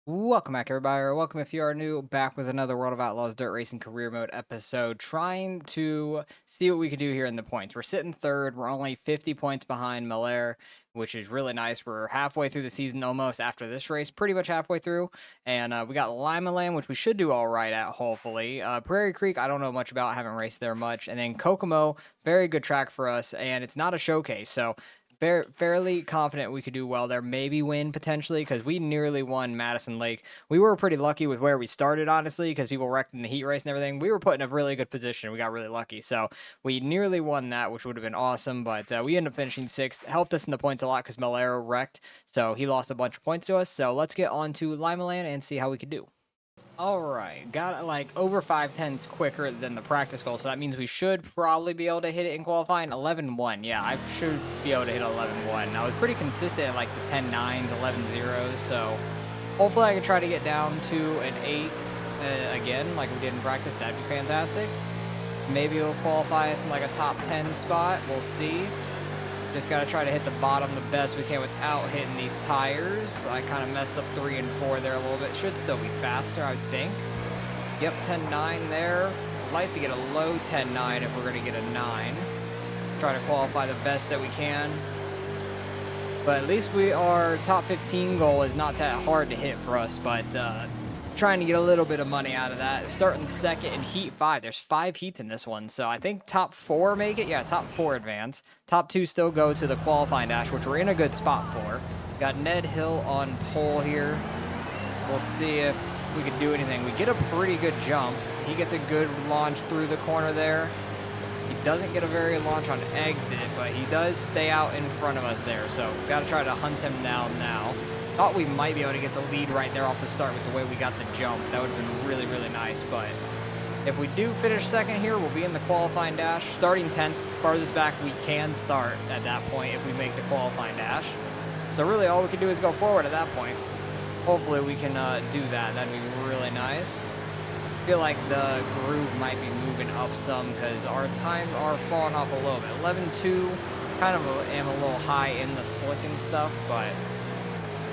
Welcome back, everybody, or welcome if you are new, back with another World of Outlaws Dirt Racing Career Mode episode, trying to see what we can do here in the points. We're sitting third. We're only 50 points behind Malaire, which is really nice. We're halfway through the season almost after this race, pretty much halfway through. And we got Lima Land, which we should do all right at, hopefully. Prairie Creek, I don't know much about. I haven't raced there much. And then Kokomo, very good track for us, and it's not a showcase, so fairly confident we could do well there, maybe win potentially, because we nearly won Madison Lake. We were pretty lucky with where we started, honestly, because people wrecked in the heat race and everything. We were put in a really good position. We got really lucky, so we nearly won that, which would have been awesome, but we ended up finishing sixth. Helped us in the points a lot because Malero wrecked, so he lost a bunch of points to us. So let's get on to Lima Land and see how we could do. All right, got like over 5 tenths quicker than the practice goal, so that means we should probably be able to hit it in qualifying. 11-1, yeah, I should be able to hit 11-1. I was pretty consistent at like the 10-9s, 11-0s, so hopefully I can try to get down to an 8 again, like we did in practice. That'd be fantastic. Maybe it'll qualify us in like a top 10 spot. We'll see. Just got to try to hit the bottom the best we can without hitting these tires. I kind of messed up 3 and 4 there a little bit. Should still be faster, I think. Yep, 10-9 there. I'd like to get a low 10-9 if we're going to get a 9. Try to qualify the best that we can. But at least our top 15 goal is not that hard to hit for us, but trying to get a little bit of money out of that. Starting second in heat 5. There's 5 heats in this one, so I think top 4 make it. Yeah, top 4 advance. Top 2 still go to the qualifying dash, which we're in a good spot for. Got Ned Hill on pole here. We'll see if we can do anything. We get a pretty good jump. He gets a good launch through the corner there. He doesn't get a very launch on exit, but he does stay out in front of us there, so got to try to hunt him down now. Thought we might be able to get the lead right there off the start with the way we got the jump. That would have been really, really nice. But if we do finish second here, we'll be in the qualifying dash. Starting 10th, farthest back we can start at that point if we make the qualifying dash. So really all we can do is go forward at that point. Hopefully we can do that. That'd be really nice. I feel like the groove might be moving up some because our times are falling off a little bit. 11-2, kind of am a little high in the slick and stuff, but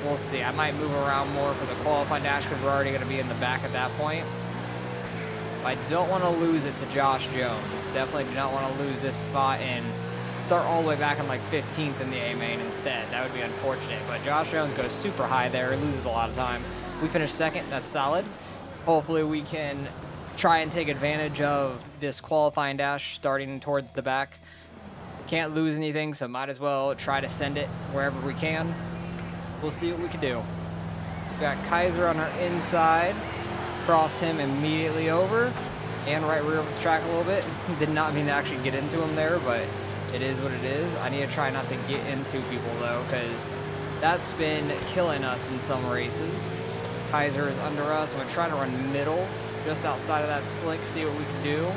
we'll see. I might move around more for the qualifying dash because we're already going to be in the back at that point. I don't want to lose it to Josh Jones. Definitely do not want to lose this spot and start all the way back in like 15th in the A main instead. That would be unfortunate. But Josh Jones goes super high there. He loses a lot of time. We finish second. That's solid. Hopefully we can try and take advantage of this qualifying dash starting towards the back. Can't lose anything, so might as well try to send it wherever we can. We'll see what we can do. We got Kaiser on our inside. Cross him immediately over. And right rear of the track a little bit. Did not mean to actually get into him there, but it is what it is. I need to try not to get into people, though, because that's been killing us in some races. Kaiser is under us. I'm going to try to run middle, just outside of that slick, see what we can do.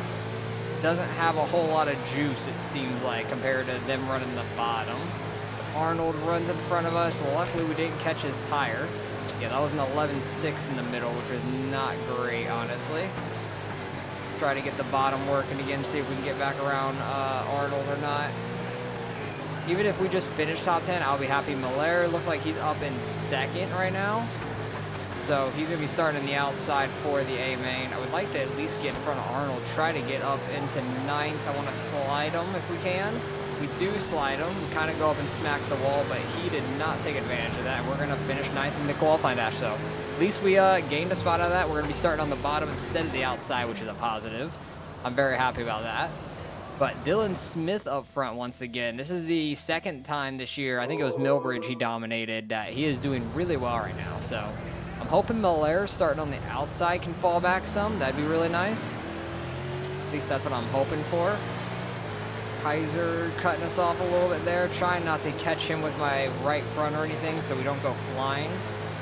Doesn't have a whole lot of juice, it seems like, compared to them running the bottom. Arnold runs in front of us. Luckily, we didn't catch his tire. Yeah, that was an 11-6 in the middle, which was not great, honestly. Try to get the bottom working again, see if we can get back around Arnold or not. Even if we just finish top 10, I'll be happy. Malaire looks like he's up in second right now. So he's going to be starting on the outside for the A main. I would like to at least get in front of Arnold, try to get up into 9th. I want to slide him if we can. We do slide him, we kind of go up and smack the wall, but he did not take advantage of that. We're going to finish 9th in the qualifying dash, so at least we gained a spot out of that. We're going to be starting on the bottom instead of the outside, which is a positive. I'm very happy about that. But Dylan Smith up front once again. This is the second time this year. I think it was Millbridge he dominated. He is doing really well right now, so I'm hoping Malaire starting on the outside can fall back some. That'd be really nice. At least that's what I'm hoping for. Kaiser cutting us off a little bit there. Trying not to catch him with my right front or anything so we don't go flying.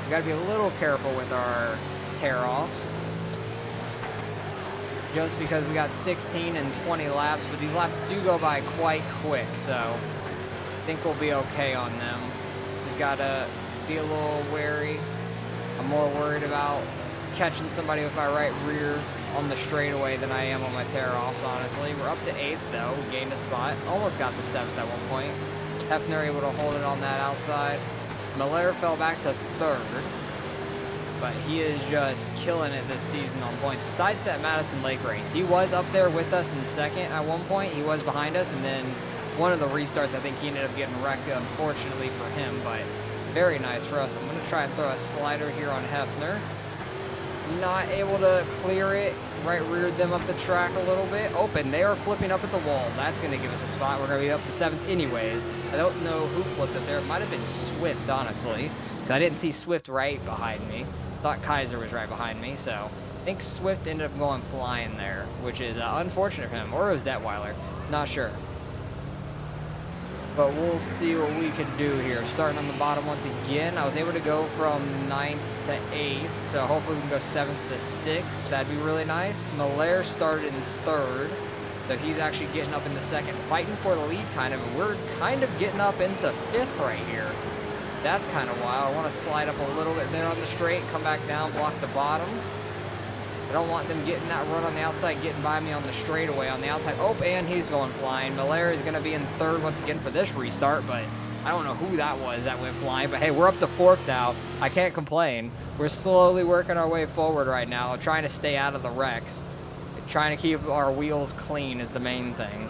We got to be a little careful with our tear-offs. Just because we got 16 and 20 laps, but these laps do go by quite quick, so I think we'll be okay on them. Just got to be a little wary. I'm more worried about catching somebody with my right rear on the straightaway than I am on my tear-offs, honestly. We're up to 8th, though. We gained a spot. Almost got to 7th at one point. Hefner able to hold it on that outside. Malaire fell back to 3rd. but he is just killing it this season on points. Besides that Madison Lake race, he was up there with us in second at one point. He was behind us, and then one of the restarts, I think he ended up getting wrecked, unfortunately for him, but very nice for us. I'm going to try and throw a slider here on Hefner. Not able to clear it. Right reared them up the track a little bit. Open. They are flipping up at the wall. That's going to give us a spot. We're going to be up to 7th anyways. I don't know who flipped up there. It might have been Swift, honestly, because I didn't see Swift right behind me. Thought Kaiser was right behind me, so I think Swift ended up going flying there, which is unfortunate for him. Or it was Detweiler. Not sure. But we'll see what we can do here. Starting on the bottom once again. I was able to go from 9th to 8th, so hopefully we can go 7th to 6th. That'd be really nice. Malaire started in 3rd, so he's actually getting up into 2nd, fighting for the lead kind of, and we're kind of getting up into 5th right here. That's kind of wild. I want to slide up a little bit there on the straight, come back down, block the bottom. I don't want them getting that run on the outside, getting by me on the straightaway on the outside. Oh, and he's going flying. Malaire is going to be in 3rd once again for this restart, but I don't know who that was that went flying. But hey, we're up to 4th now. I can't complain. We're slowly working our way forward right now, trying to stay out of the wrecks. Trying to keep our wheels clean is the main thing.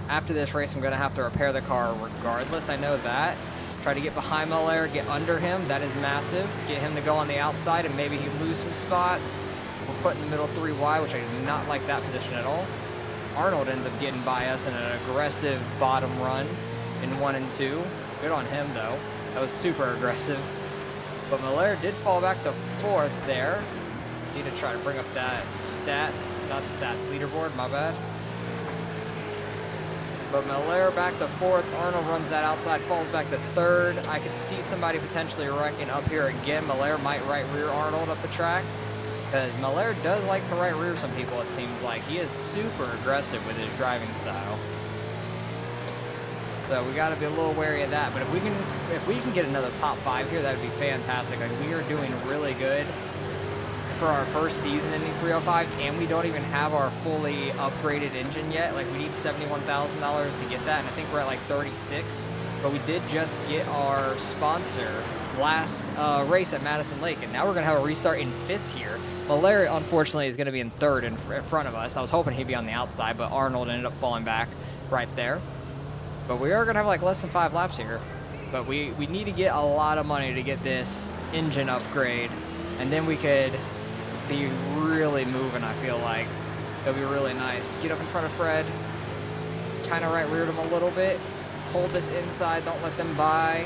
After this race, I'm going to have to repair the car regardless. I know that. Try to get behind Malaire, get under him. That is massive. Get him to go on the outside, and maybe he lose some spots. We're put in the middle 3 wide, which I do not like that position at all. Arnold ends up getting by us in an aggressive bottom run in 1 and 2. Good on him, though. That was super aggressive. But Malaire did fall back to 4th there. Need to try to bring up that stats, not the stats, leaderboard, my bad. But Malaire back to 4th. Arnold runs that outside, falls back to 3rd. I could see somebody potentially wrecking up here again. Malaire might right rear Arnold up the track, because Malaire does like to right rear some people, it seems like. He is super aggressive with his driving style. So we got to be a little wary of that. But if we can get another top 5 here, that would be fantastic. Like, we are doing really good for our first season in these 305s, and we don't even have our fully upgraded engine yet. Like, we need $71,000 to get that, and I think we're at like 36. But we did just get our sponsor last race at Madison Lake, and now we're going to have a restart in 5th here. Malaire, unfortunately, is going to be in 3rd in front of us. I was hoping he'd be on the outside, but Arnold ended up falling back right there. But we are going to have like less than 5 laps here. But we need to get a lot of money to get this engine upgrade, and then we could be really moving, I feel like. It'll be really nice. Get up in front of Fred. Kind of right reared him a little bit. Hold this inside. Don't let them by.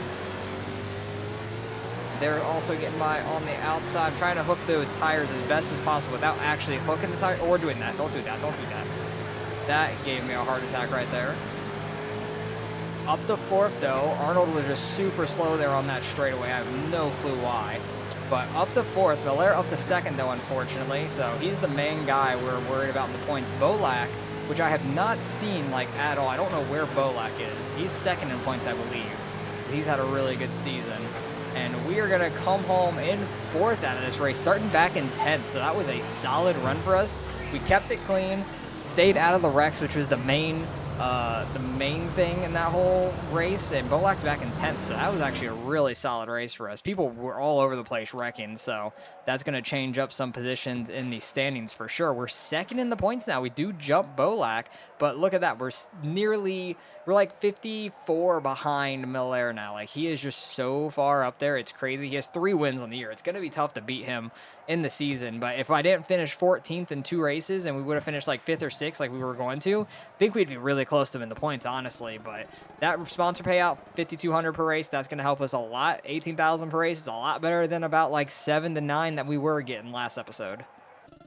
They're also getting by on the outside. I'm trying to hook those tires as best as possible without actually hooking the tire or doing that. Don't do that. Don't do that. That gave me a heart attack right there. Up to 4th, though. Arnold was just super slow there on that straightaway. I have no clue why. But up to 4th. Malaire up to 2nd, though, unfortunately. So he's the main guy we're worried about in the points. Bolak, which I have not seen, like, at all. I don't know where Bolak is. He's 2nd in points, I believe. He's had a really good season. And we are going to come home in 4th out of this race, starting back in 10th. So that was a solid run for us. We kept it clean, stayed out of the wrecks, which was the main thing in that whole race, and Bolak's back in 10th, so that was actually a really solid race for us. People were all over the place wrecking, so that's going to change up some positions in the standings for sure. We're 2nd in the points now. We do jump Bolak, but look at that. We're like 54 behind Malaire now. Like, he is just so far up there. It's crazy. He has 3 wins on the year. It's going to be tough to beat him in the season, but if I didn't finish 14th in 2 races and we would have finished like 5th or 6th like we were going to, I think we'd be really close to him in the points, honestly. But that sponsor payout, $5,200 per race, that's going to help us a lot. $18,000 per race is a lot better than about like 7 to 9 that we were getting last episode.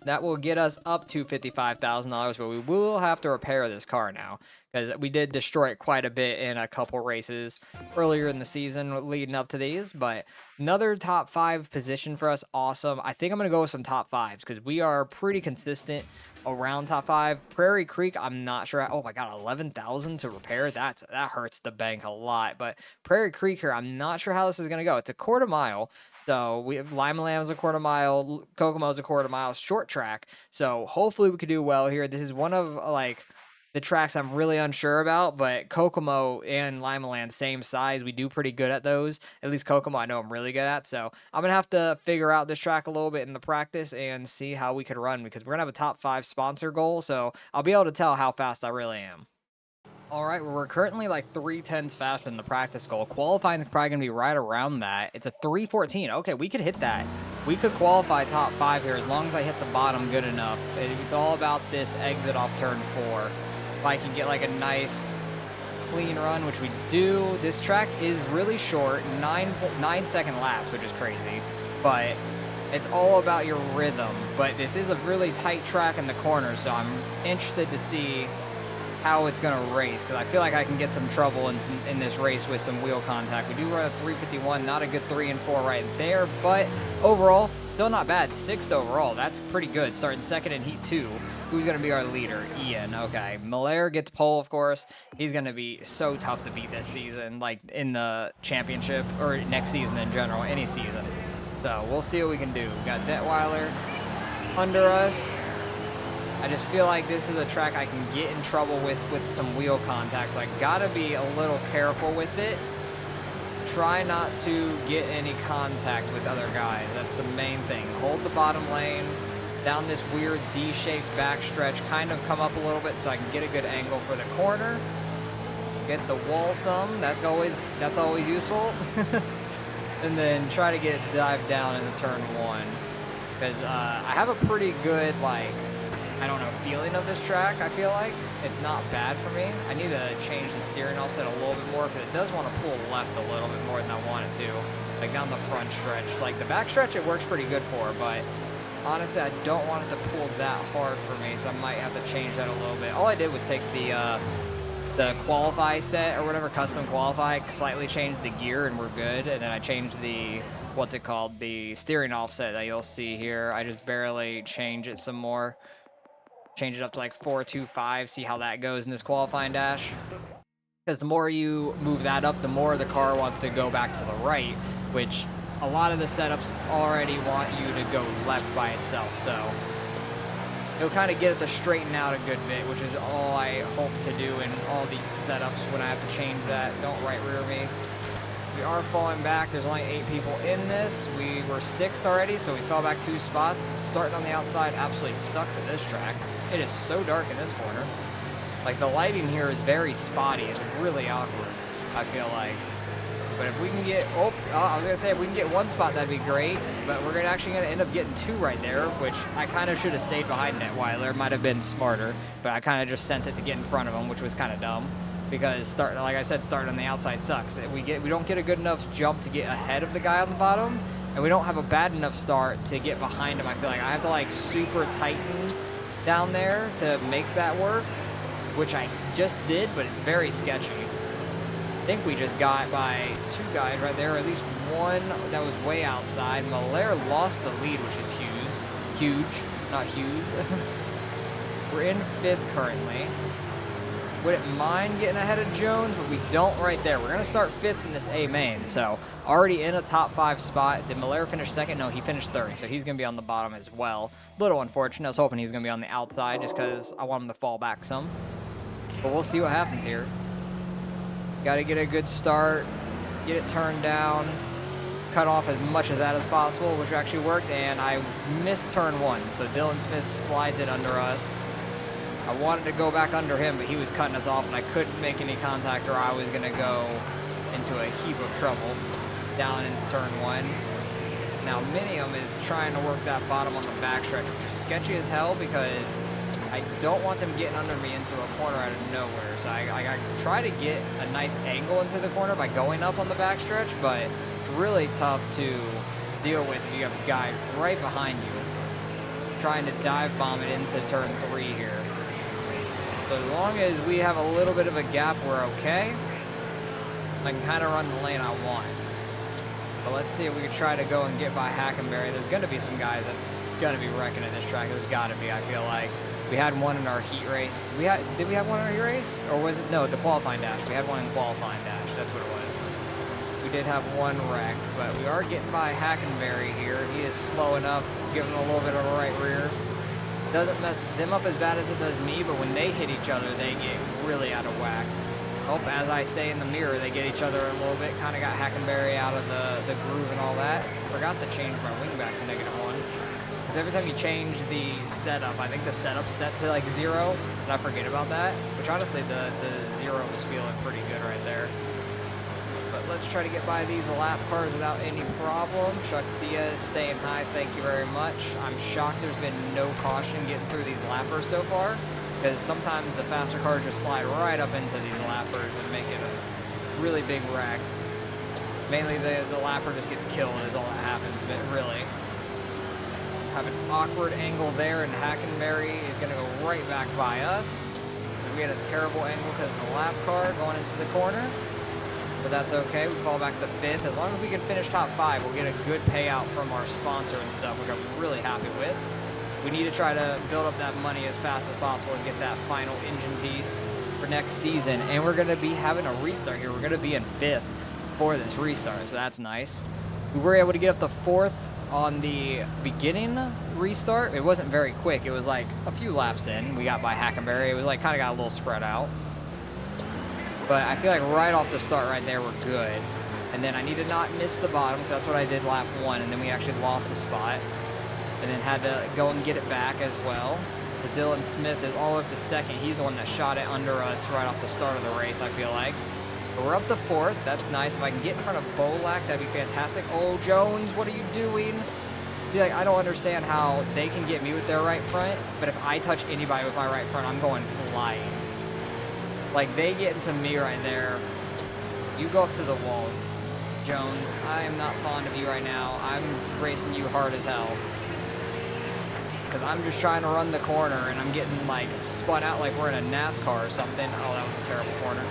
That will get us up to $55,000, but we will have to repair this car now, because we did destroy it quite a bit in a couple races earlier in the season leading up to these. But another top 5 position for us, awesome. I think I'm going to go with some top 5s, because we are pretty consistent around top 5. Prairie Creek, I'm not sure. Oh my god, 11,000 to repair. That hurts the bank a lot. But Prairie Creek here, I'm not sure how this is going to go. It's a quarter mile. So we have Lima Lamb's a quarter mile, Kokomo's a quarter mile, short track. So hopefully we could do well here. This is one of like the tracks I'm really unsure about, but Kokomo and Limaland, same size. We do pretty good at those. At least Kokomo, I know I'm really good at. So I'm going to have to figure out this track a little bit in the practice and see how we could run, because we're going to have a top 5 sponsor goal. So I'll be able to tell how fast I really am. All right, well, we're currently like 3/10 faster than the practice goal. Qualifying is probably going to be right around that. It's a 3:14. Okay, we could hit that. We could qualify top 5 here as long as I hit the bottom good enough. It's all about this exit off turn 4. If I can get like a nice clean run, which we do. This track is really short, 9-second laps, which is crazy. But it's all about your rhythm. But this is a really tight track in the corner, so I'm interested to see how it's going to race, because I feel like I can get some trouble in this race with some wheel contact. We do run a 3:51, not a good 3 and 4 right there, but overall, still not bad. 6th overall, that's pretty good. Starting 2nd in Heat 2. Who's going to be our leader? Ian. Okay, Miller gets pole, of course. He's going to be so tough to beat this season, like in the championship, or next season in general, any season. So we'll see what we can do. We got Detweiler under us. I just feel like this is a track I can get in trouble with some wheel contact, so I gotta be a little careful with it. Try not to get any contact with other guys. That's the main thing. Hold the bottom lane down this weird D-shaped backstretch, kind of come up a little bit so I can get a good angle for the corner. Get the wall some. That's always useful. And then try to get dive down into turn 1, because I have a pretty good, like, I don't know, feeling of this track. I feel like it's not bad for me. I need to change the steering offset a little bit more, because it does want to pull left a little bit more than I want it to, like down the front stretch. Like the back stretch it works pretty good for, but honestly I don't want it to pull that hard for me, so I might have to change that a little bit. All I did was take the qualify set or whatever, custom qualify, slightly changed the gear and we're good. And then I changed the, what's it called, the steering offset that you'll see here. I just barely change it some more. Change it up to like 425, see how that goes in this qualifying dash. Because the more you move that up, the more the car wants to go back to the right, which a lot of the setups already want you to go left by itself. So it'll kind of get it to straighten out a good bit, which is all I hope to do in all these setups when I have to change that. Don't right rear me. We are falling back. There's only 8 people in this. We were 6th already, so we fell back 2 spots. Starting on the outside absolutely sucks at this track. It is so dark in this corner. Like, the lighting here is very spotty. It's really awkward, I feel like. But if we can get, I was gonna say if we can get 1 spot, that'd be great. But we're actually gonna end up getting 2 right there, which I kind of should have stayed behind Detweiler. Might have been smarter, but I kind of just sent it to get in front of him, which was kind of dumb. Because like I said, starting on the outside sucks. We don't get a good enough jump to get ahead of the guy on the bottom, and we don't have a bad enough start to get behind him. I feel like I have to like super tighten down there to make that work, which I just did, but it's very sketchy. I think we just got by 2 guys right there, or at least 1 that was way outside. Malaire lost the lead, which is huge, not Hughes. We're in 5th currently. Wouldn't mind getting ahead of Jones, but we don't right there. We're going to start 5th in this A main, so already in a top 5 spot. Did Malaire finish 2nd? No, he finished 3rd, so he's going to be on the bottom as well. Little unfortunate. I was hoping he was going to be on the outside just because I want him to fall back some. But we'll see what happens here. Got to get a good start, get it turned down, cut off as much of that as possible, which actually worked, and I missed turn 1, so Dylan Smith slides it under us. I wanted to go back under him, but he was cutting us off, and I couldn't make any contact, or I was going to go into a heap of trouble down into turn 1. Now, Minium is trying to work that bottom on the backstretch, which is sketchy as hell because I don't want them getting under me into a corner out of nowhere. So I try to get a nice angle into the corner by going up on the backstretch, but it's really tough to deal with if you have guys right behind you trying to dive bomb it into turn 3 here. So as long as we have a little bit of a gap, we're okay. I can kind of run the lane I want. But let's see if we can try to go and get by Hackenberry. There's going to be some guys that's going to be wrecking at this track. There's got to be, I feel like. We had one in our heat race. Did we have one in our heat race? Or was it? No, the qualifying dash. We had one in qualifying dash. That's what it was. We did have 1 wreck, but we are getting by Hackenberry here. He is slowing up, giving him a little bit of a right rear. Doesn't mess them up as bad as it does me, but when they hit each other, they get really out of whack. Oh, as I say in the mirror, they get each other a little bit. Kind of got Hackenberry out of the groove and all that. Forgot to change my wing back to -1. Because every time you change the setup, I think the setup's set to like 0, and I forget about that. Which honestly, the 0 was feeling pretty good right there. But let's try to get by these lap cars without any problem. Chuck Diaz staying high, thank you very much. I'm shocked there's been no caution getting through these lappers so far, because sometimes the faster cars just slide right up into these lappers and make it a really big wreck. Mainly the lapper just gets killed is all that happens, but really. Have an awkward angle there, and Hackenberry is going to go right back by us. We had a terrible angle because of the lap car going into the corner. But that's okay, we fall back to 5th. As long as we can finish top 5, we'll get a good payout from our sponsor and stuff, which I'm really happy with. We need to try to build up that money as fast as possible and get that final engine piece for next season. And we're going to be having a restart here. We're going to be in 5th for this restart, so that's nice. We were able to get up to 4th on the beginning restart. It wasn't very quick. It was like a few laps in. We got by Hackenberry. It was like kind of got a little spread out. But I feel like right off the start right there, we're good. And then I need to not miss the bottom, because that's what I did lap 1, and then we actually lost a spot. And then had to go and get it back as well. Because Dylan Smith is all the way up to 2nd. He's the one that shot it under us right off the start of the race, I feel like. But we're up to 4th. That's nice. If I can get in front of Bolak, that'd be fantastic. Oh, Jones, what are you doing? See, like, I don't understand how they can get me with their right front, but if I touch anybody with my right front, I'm going flying. Like, they get into me right there. You go up to the wall, Jones. I am not fond of you right now. I'm racing you hard as hell. Because I'm just trying to run the corner, and I'm getting, like, spun out like we're in a NASCAR or something. Oh, that was a terrible corner.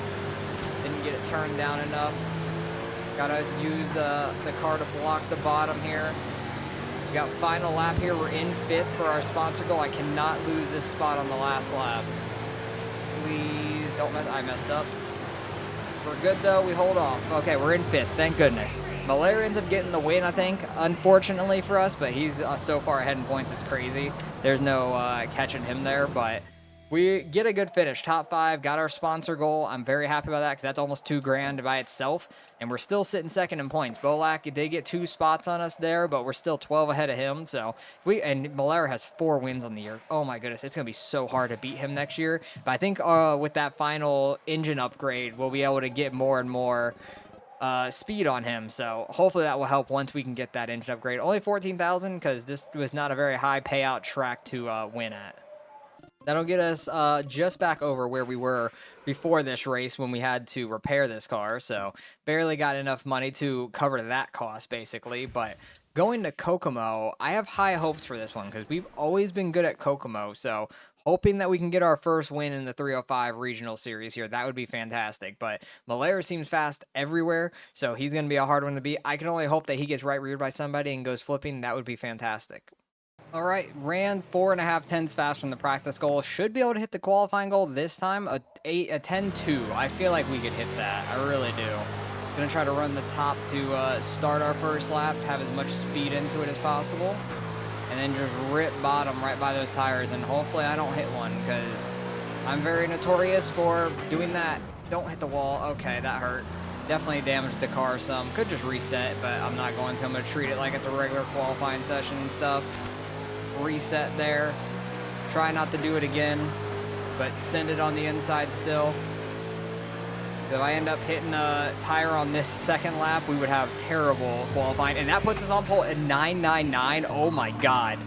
Didn't get it turned down enough. Gotta use the car to block the bottom here. We got final lap here. We're in 5th for our sponsor goal. I cannot lose this spot on the last lap. Please don't mess. I messed up. We're good though. We hold off. Okay, we're in 5th. Thank goodness. Malaire ends up getting the win, I think, unfortunately for us, but he's so far ahead in points, it's crazy. There's no catching him there, but we get a good finish. Top 5, got our sponsor goal. I'm very happy about that because that's almost $2,000 by itself, and we're still sitting 2nd in points. Bolak did get 2 spots on us there, but we're still 12 ahead of him. So and Malaire has 4 wins on the year. Oh my goodness, it's gonna be so hard to beat him next year. But I think with that final engine upgrade, we'll be able to get more and more speed on him. So hopefully that will help once we can get that engine upgrade. Only 14,000 because this was not a very high payout track to win at. That'll get us just back over where we were before this race when we had to repair this car. So barely got enough money to cover that cost, basically. But going to Kokomo, I have high hopes for this one because we've always been good at Kokomo. So hoping that we can get our first win in the 305 regional series here. That would be fantastic. But Malaire seems fast everywhere, so he's going to be a hard one to beat. I can only hope that he gets right reared by somebody and goes flipping. That would be fantastic. All right, ran 4.5 tenths faster than the practice goal. Should be able to hit the qualifying goal this time, a 10.2. I feel like we could hit that. I really do. Gonna try to run the top to start our first lap, have as much speed into it as possible, and then just rip bottom right by those tires, and hopefully I don't hit one, because I'm very notorious for doing that. Don't hit the wall. Okay, that hurt. Definitely damaged the car some. Could just reset, but I'm not going to. I'm going to treat it like it's a regular qualifying session and stuff. Reset there. Try not to do it again, but send it on the inside still. If I end up hitting a tire on this second lap, we would have terrible qualifying, and that puts us on pole at 9.99. Oh my god,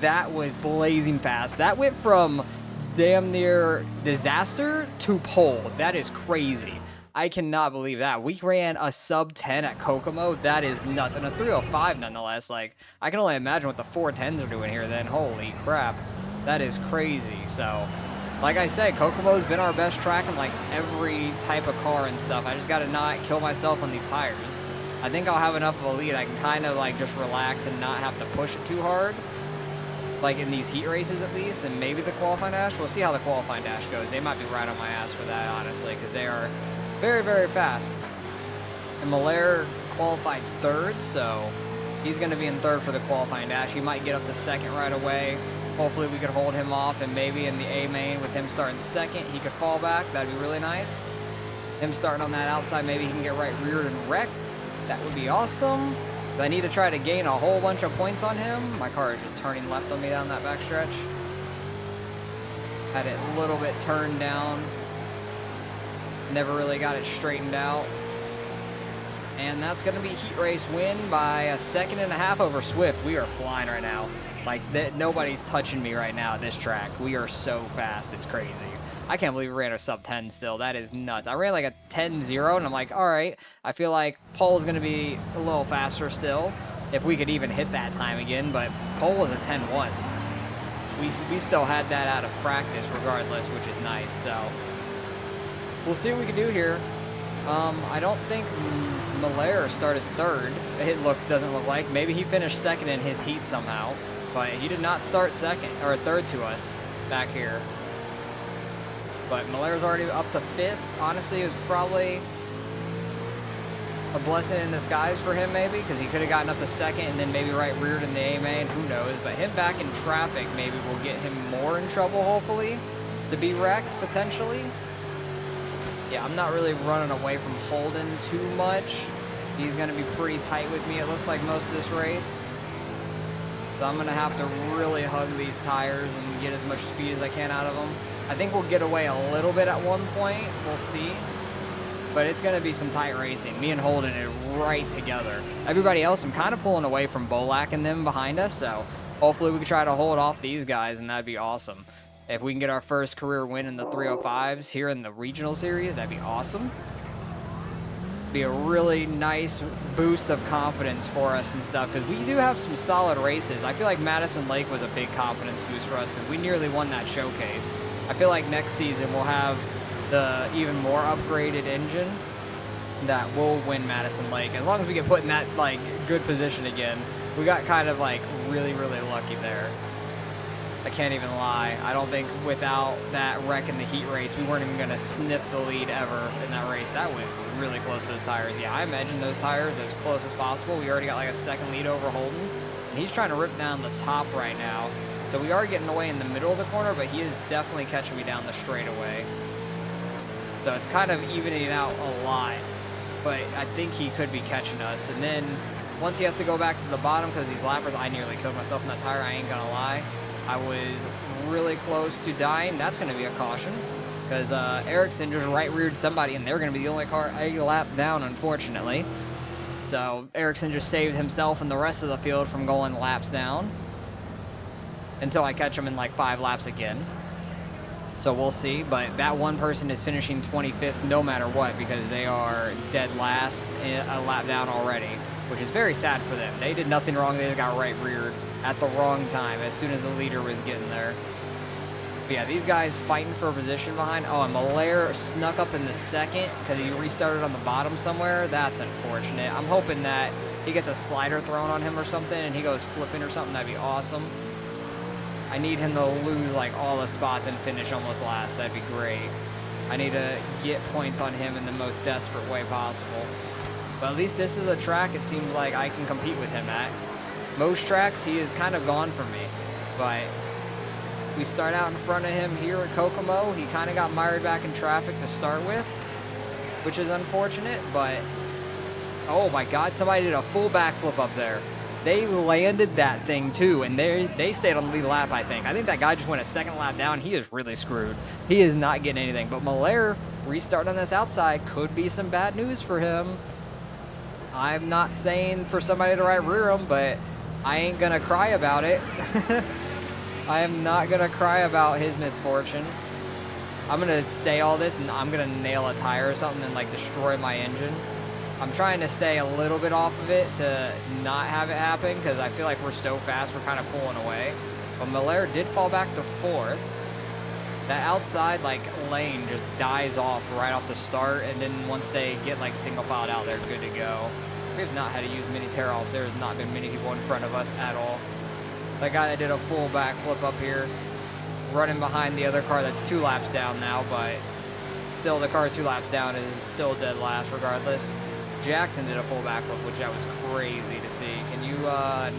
that was blazing fast. That went from damn near disaster to pole. That is crazy. I cannot believe that. We ran a sub 10 at Kokomo. That is nuts. And a 305 nonetheless. Like, I can only imagine what the 410s are doing here then. Holy crap. That is crazy. So, like I said, Kokomo's been our best track in like every type of car and stuff. I just got to not kill myself on these tires. I think I'll have enough of a lead. I can kind of like just relax and not have to push it too hard. Like in these heat races at least, and maybe the qualifying dash. We'll see how the qualifying dash goes. They might be right on my ass for that, honestly, because they are very, very fast. And Malaire qualified 3rd, so He's going to be in third for the qualifying dash. He might get up to second right away. Hopefully we could hold him off, and maybe in the A main with him starting second, he could fall back. That'd be really nice. Him starting on that outside, maybe he can get right reared and wrecked. That would be awesome. But I need to try to gain a whole bunch of points on him. My car is just turning left on me down that backstretch. Had it a little bit turned down. Never really got it straightened out. And that's going to be heat race win by a 1.5 seconds over Swift. We are flying right now. Like, nobody's touching me right now at this track. We are so fast. It's crazy. I can't believe we ran a sub 10 still. That is nuts. I ran like a 10.0, and I'm like, all right. I feel like Pole's going to be a little faster still, if we could even hit that time again. But Pole was a 10.1. We still had that out of practice regardless, which is nice. So we'll see what we can do here. I don't think Malaire started third. It doesn't look like. Maybe he finished second in his heat somehow, but he did not start second or third to us back here. But Malaire's already up to fifth. Honestly, it was probably a blessing in disguise for him, maybe, because he could have gotten up to second and then maybe right reared in the A main. Who knows? But him back in traffic maybe will get him more in trouble, hopefully, to be wrecked potentially. Yeah, I'm not really running away from Holden too much. He's going to be pretty tight with me, it looks like, most of this race. So I'm going to have to really hug these tires and get as much speed as I can out of them. I think we'll get away a little bit at one point. We'll see. But it's going to be some tight racing. Me and Holden are right together. Everybody else, I'm kind of pulling away from Bolak and them behind us. So hopefully we can try to hold off these guys, and that'd be awesome. If we can get our first career win in the 305s here in the regional series, that'd be awesome. Be a really nice boost of confidence for us and stuff, because we do have some solid races. I feel like Madison Lake was a big confidence boost for us because we nearly won that showcase. I feel like next season we'll have the even more upgraded engine that will win Madison Lake. As long as we get put in that like good position again. We got kind of like really lucky there. I can't even lie. I don't think without that wreck in the heat race, we weren't even going to sniff the lead ever in that race. That was really close to those tires. Yeah, I imagine those tires as close as possible. We already got like a second lead over Holden. And he's trying to rip down the top right now. So we are getting away in the middle of the corner, but he is definitely catching me down the straightaway. So it's kind of evening out a lot. But I think he could be catching us. And then once he has to go back to the bottom because these lappers, I nearly killed myself in that tire. I ain't going to lie. I was really close to dying. That's going to be a caution because Ericsson just right reared somebody, and they're going to be the only car a lap down, unfortunately. So Ericsson just saved himself and the rest of the field from going laps down until I catch him in like 5 laps again. So we'll see. But that one person is finishing 25th no matter what because they are dead last a lap down already, which is very sad for them. They did nothing wrong. They just got right reared at the wrong time as soon as the leader was getting there. But yeah, these guys fighting for a position behind. Oh, and Malaire snuck up in the second because he restarted on the bottom somewhere. That's unfortunate. I'm hoping that he gets a slider thrown on him or something and he goes flipping or something. That'd be awesome. I need him to lose like all the spots and finish almost last. That'd be great. I need to get points on him in the most desperate way possible. But at least this is a track it seems like I can compete with him at. Most tracks, he is kind of gone from me, but we start out in front of him here at Kokomo. He kind of got mired back in traffic to start with, which is unfortunate, but oh my God, somebody did a full backflip up there. They landed that thing too, and they stayed on the lead lap, I think. I think that guy just went a second lap down. He is really screwed. He is not getting anything, but Malaire restarting on this outside could be some bad news for him. I'm not saying for somebody to right rear him, but I ain't gonna cry about it. I am not gonna cry about his misfortune. I'm gonna say all this and I'm gonna nail a tire or something and like destroy my engine. I'm trying to stay a little bit off of it to not have it happen because I feel like we're so fast we're kind of pulling away. But Malaire did fall back to 4th. That outside like lane just dies off right off the start, and then once they get like single filed out, they're good to go. We have not had to use many tear-offs. There has not been many people in front of us at all. That guy that did a full backflip up here, running behind the other car that's 2 laps down now, but still the car 2 laps down is still dead last regardless. Jackson did a full backflip, which that was crazy to see. Can you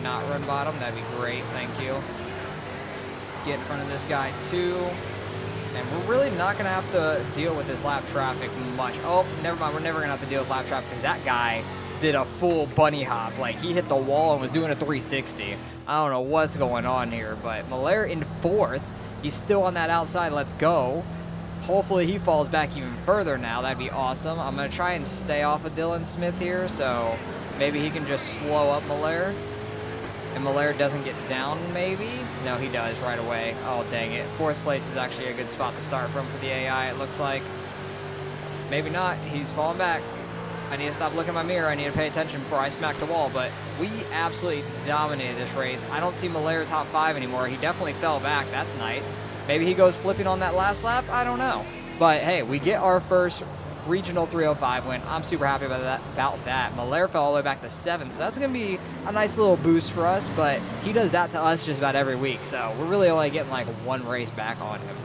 not run bottom? That'd be great. Thank you. Get in front of this guy too. And we're really not going to have to deal with this lap traffic much. Oh, never mind. We're never going to have to deal with lap traffic because that guy did a full bunny hop. Like, he hit the wall and was doing a 360. I don't know what's going on here, but Malaire in 4th. He's still on that outside. Let's go. Hopefully he falls back even further now. That'd be awesome. I'm going to try and stay off of Dylan Smith here, so maybe he can just slow up Malaire. And Malaire doesn't get down, maybe? No, he does right away. Oh, dang it. 4th place is actually a good spot to start from for the AI, it looks like. Maybe not. He's falling back. I need to stop looking in my mirror. I need to pay attention before I smack the wall. But we absolutely dominated this race. I don't see Malaire top 5 anymore. He definitely fell back. That's nice. Maybe he goes flipping on that last lap. I don't know. But, hey, we get our first regional 305 win. I'm super happy about that. Malaire fell all the way back to 7th, so that's going to be a nice little boost for us, but he does that to us just about every week, so we're really only getting like one race back on him.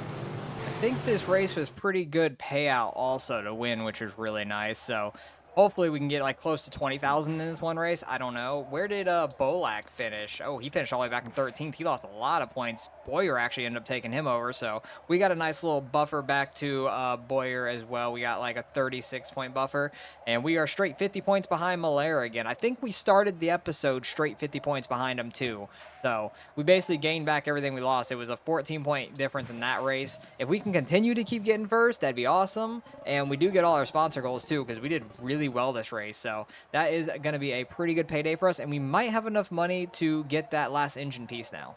I think this race was pretty good payout also to win, which was really nice, so hopefully we can get like close to 20,000 in this one race. I don't know. Where did Bolak finish? Oh, he finished all the way back in 13th. He lost a lot of points. Boyer actually ended up taking him over, so we got a nice little buffer back to Boyer as well. We got like a 36-point buffer, and we are straight 50 points behind Malaire again. I think we started the episode straight 50 points behind him too, so we basically gained back everything we lost. It was a 14-point difference in that race. If we can continue to keep getting first, that'd be awesome, and we do get all our sponsor goals too, because we did really well this race, so that is going to be a pretty good payday for us, and we might have enough money to get that last engine piece now.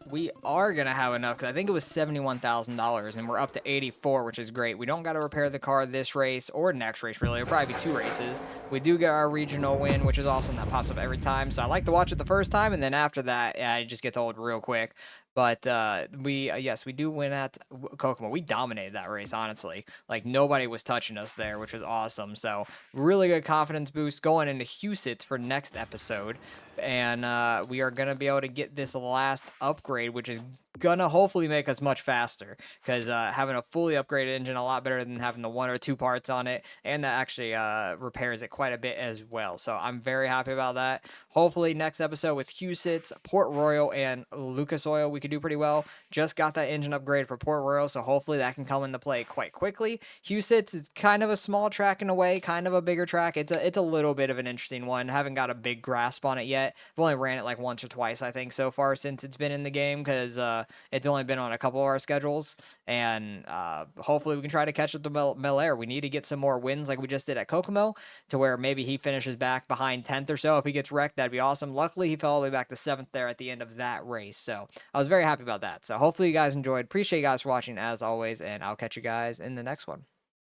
We are going to have enough because I think it was $71,000 and we're up to 84, which is great. We don't got to repair the car this race or next race, really. It'll probably be 2 races. We do get our regional win, which is awesome. That pops up every time. So I like to watch it the first time, and then after that, yeah, it just gets old real quick. But yes, we do win at Kokomo. We dominated that race, honestly. Like, nobody was touching us there, which was awesome. So really good confidence boost going into Huset's for next episode. And we are going to be able to get this last upgrade, which is going to hopefully make us much faster, because having a fully upgraded engine a lot better than having the 1 or 2 parts on it, and that actually repairs it quite a bit as well. So I'm very happy about that. Hopefully next episode with Huset's, Port Royal, and Lucas Oil, we could do pretty well. Just got that engine upgrade for Port Royal, so hopefully that can come into play quite quickly. Huset's is kind of a small track in a way, kind of a bigger track. It's a little bit of an interesting one. Haven't got a big grasp on it yet. I've only ran it like once or twice, I think, so far since it's been in the game, because it's only been on a couple of our schedules, and hopefully we can try to catch up to Malaire. We need to get some more wins like we just did at Kokomo, to where maybe he finishes back behind 10th or so. If he gets wrecked, that'd be awesome. Luckily, he fell all the way back to 7th there at the end of that race, so I was very happy about that. So hopefully you guys enjoyed. Appreciate you guys for watching as always, and I'll catch you guys in the next one.